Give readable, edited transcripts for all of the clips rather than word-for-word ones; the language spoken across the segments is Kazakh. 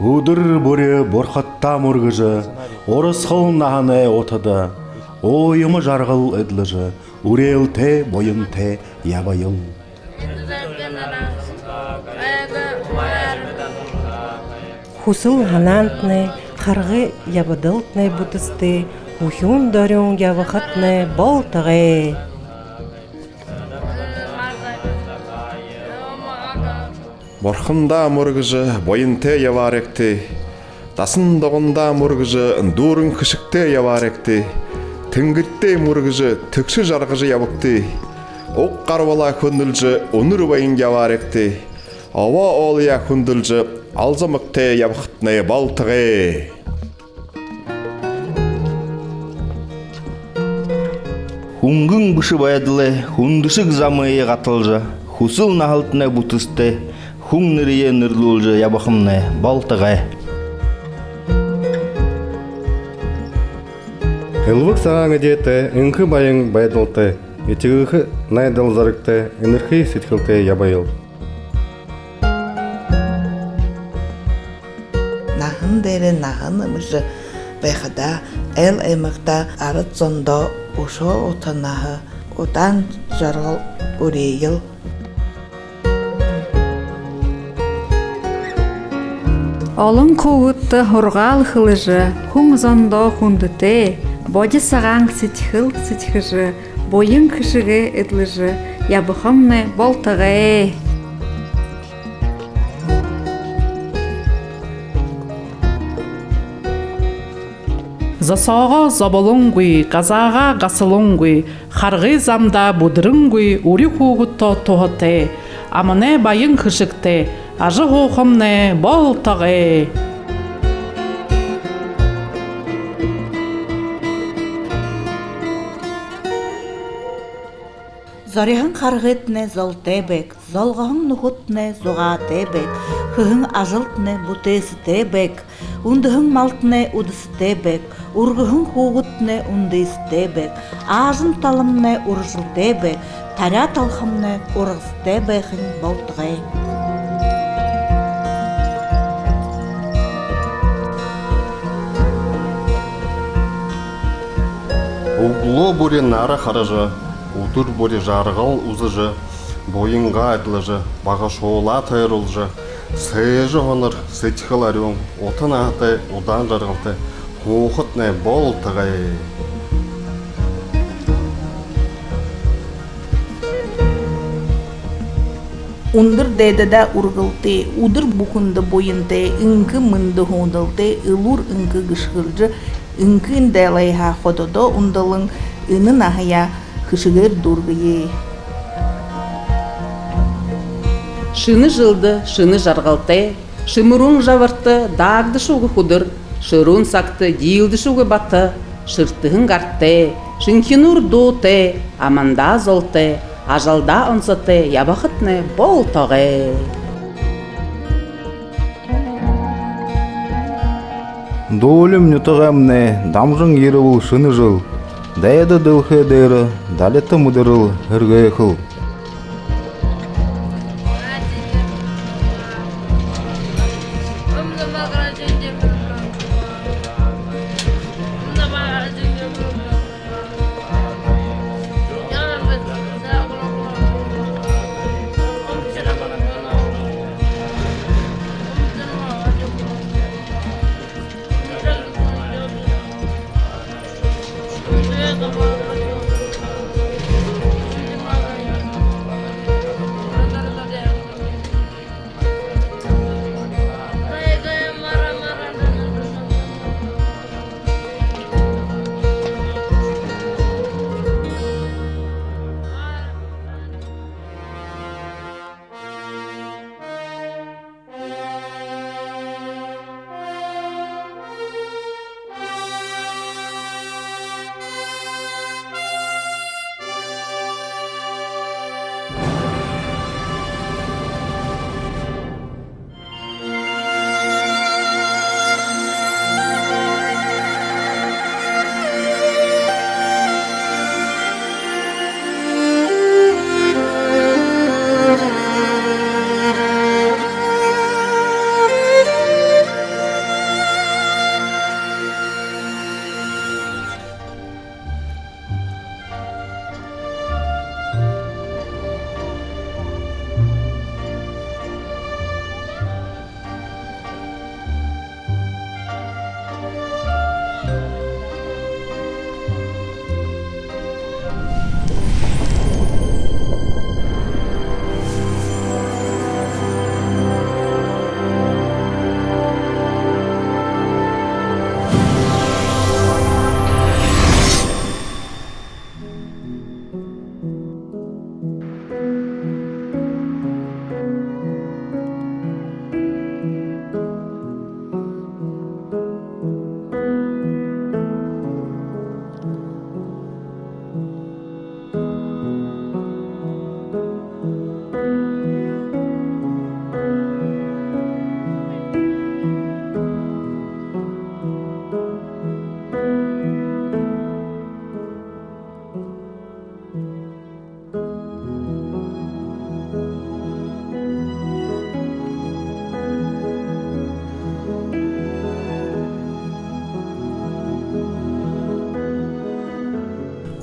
Удыр бұре борқатта мұргыжы, орыс қыл нағаны отыды, ойымы жарғыл ыдлыжы, урел те, бойын те, ябайыл. Хусыл ганантны, қарғы ябыдылтны бұтысты, ухюн дөрің ябықытны болтығы. Борхында мұргыжы бойынте яваректі, тасын доғында мұргыжы дұрын кішікте яваректі, түңгітте мұргыжы түкші жарғыжы ябықты, оқ қарвала күнділжі ұныр байын яваректі, ава олия күнділжі алзымықте ябықытны балтығы. Хунгың бұшы баядылы, хундышық замые қатылжы, хусыл нағылтыны бұтысты, хуң нырие нырлулжы ябықымны балтығы. Илвық саған әдеті, үңкі байың байдылты, етігігі найдыл зарықты, үнірхи сетхілті ябайыл. Нағын дәрі нағын ұмыжы байқада, әл аймақта арыт зондо ұшо отанағы, одан жарғыл өрейіл. Олың қоғытты хорғал қылыжы, хуң зондо хундыте, боди саған сетхіл-сетхіжі, бойын кішігі этлыжы, ябықымны болтығы. Засаға забалонгуй, казаға гасылонгуй, харғы замда будырынгуй, ури хуғытто тоғыте, амыне байын кішікте, ажы хоқымны болтығы. Заряғын қарғытны залтебек, залғағын нұғытны зұғатебек, хығын ажылтны бұтесітебек, ұндығын малтны ұдыстебек, ұрғығын хуғытны ұндыстебек, ажын талымны ұржылтебек, таря талхымны ұрғыстебекін болтығы. Угло бұре нары қарыжы, Утыр бұре жарғал ұзыжы, бойынға әділіжі, баға шоула тайырылжы, сыйжы ғыныр, сетхіл әрің, отын аты, удан жарғылты, қоқытны болтығы. Унdır dede urgıltı, udur bukundu boyuntu, ınkı mındı hondıltı, ılur ınkı gışgılcı, ınkın delayha xododo undalın ını nahaya kışıgır durgıyı. Шыны жылды, шыны жарғалты, шымырун жавырты, дағды шуғы худыр, шырун сақты, дилді шуғы баты, шыртығын ғартты, шынхинур доты, аманда золты, ажалда онсаты, ябақытны болтығы. Долем нютығамны, дамжың ері бұл шыны жыл, дәйді дылхы дәрі, далеті мұдырыл, үргей қыл.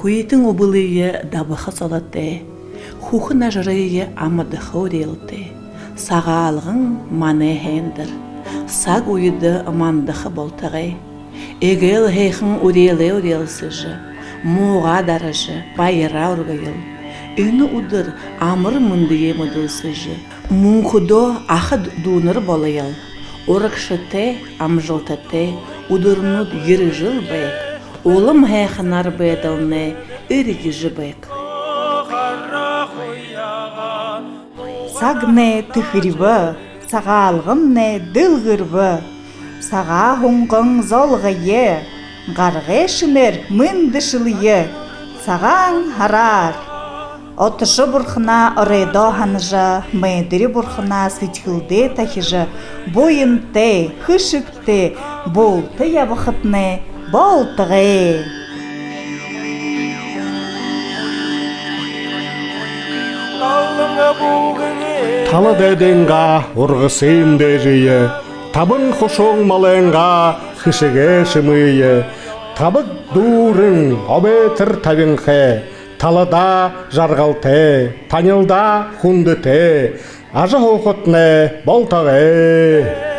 Хуйтың обылые дабыха салаты, хухын ажырые амадыхы орелты, сағалғың маны хендір, саг уйды мандыхы болтығы, егел хейхын орелсыжы, муға дарыжы, байыра орғайыл, үні удыр амыр мұндые мұдылсыжы, мұңқудо ақы дуныр болайыл, орықшыты, амжылтыты, удырнуд ері жыл бәйк, Олым хейхынар бәділні үргі жібек. Сагне тыхырбы, сағалғымне дылғырбы, саға хуңғың золғые, ғарғы шынер мындышылые, саған харар. Отышы бұрхына ұрайда ханыжа, мәдірі бұрхына сütхілде тахижа, бойынты, хышыкты, болты ябықытны, болтығы. Талы дәденға ұрғысым дәжейі, табын құшоң малыңға хышыге шымыйы, табык дұрын обетір табынғы, талыда жарғалты, танылда хундыты, ажы хоқытны болтағы.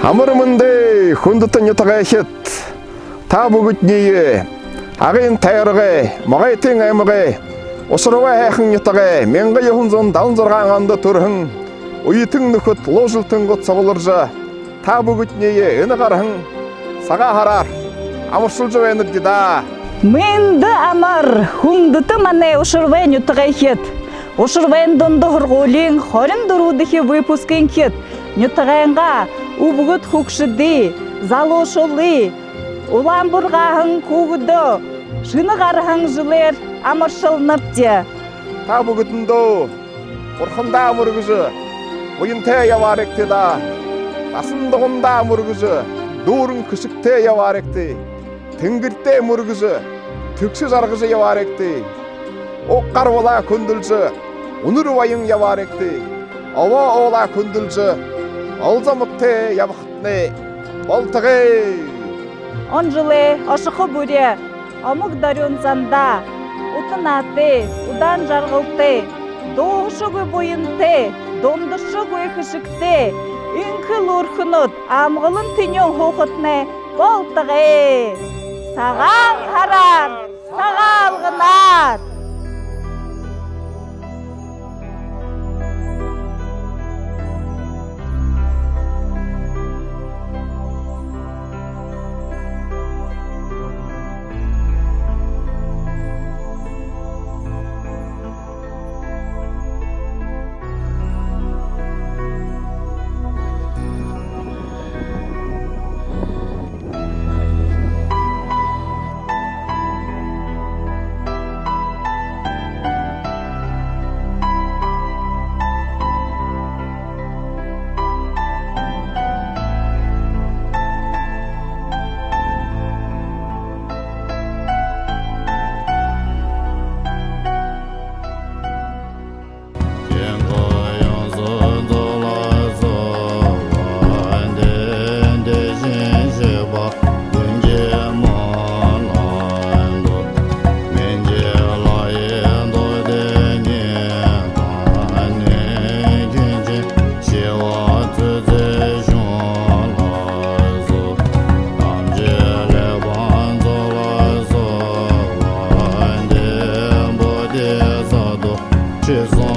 Амырмынды хүндітін етіға ешет, та бүгітнейі, ағын тайырығы, мағайтын аймығы, осырыва әхін етіға, менгі ехінзон далын зырған анды тұрғын, ұйытың нүкіт, ложылтың ғыт сабылыржы, та бүгітнейі, үні қарғын, саға харар, амыршыл жау әнір деді. Мэнді амар, хүндіті мане ұшырвен етіға ешет, ұшырвен донды ғырғолин, хорин дұрудығы выпускен кет, нютығанға убгут хукшыды, залошолы, улан бұрғағын куғыды, шыны қарғын жылер амыршылныпте. Та бүгітінді, ұрқында мұргызы, ойынте яваректі да, асындығында мұргызы, дұрын күшікте яваректі, тінгірте мұргызы, түксі жарғызы яваректі, оққар ола күнділжі, ұныр вайын яваректі, ава ола күнділжі, Алзамыкты ябықытны болтығы. Он жылы ашықы бүре, амық дарен занда, ұтынаты, ұдан жарғылты, доғышығы бойынты, дондышығы өкішікті, үнкіл ұрқынут, амғылын түнен хоқытны болтығы. Саған харар, сағалғынар. sado, cezan